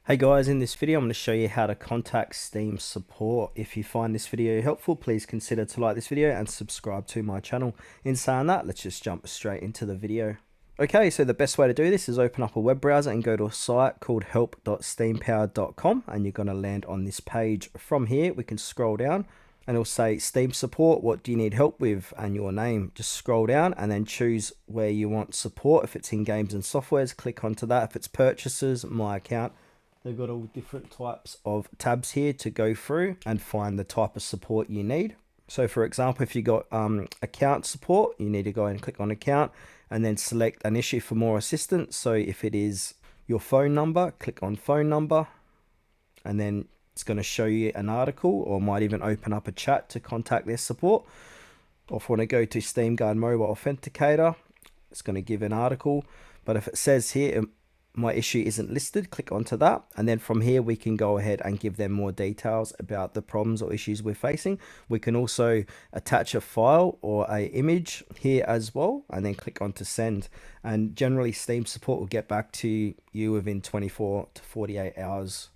Hey guys, in this video I'm going to show you how to contact Steam support. If you find this video helpful, please consider to like this video and subscribe to my channel. In saying that, let's just jump straight into the video. Okay, so the best way to do this is open up a web browser and go to a site called help.steampowered.com, and you're going to land on this page. From here, we can scroll down and it'll say Steam support, what do you need help with, and your name. Just scroll down and then choose where you want support. If it's in games and softwares, click onto that. If it's purchases, my account. They've got all different types of tabs here to go through and find the type of support you need. So for example, if you got account support, you need to go and click on account and then select an issue for more assistance. So if it is your phone number, click on phone number, and then it's going to show you an article, or might even open up a chat to contact their support. Or if you want to go to Steam Guard Mobile Authenticator, it's going to give an article. But if it says here my issue isn't listed, click onto that, and then from here we can go ahead and give them more details about the problems or issues we're facing. We can also attach a file or a image here as well, and then click on to send, and generally Steam support will get back to you within 24 to 48 hours.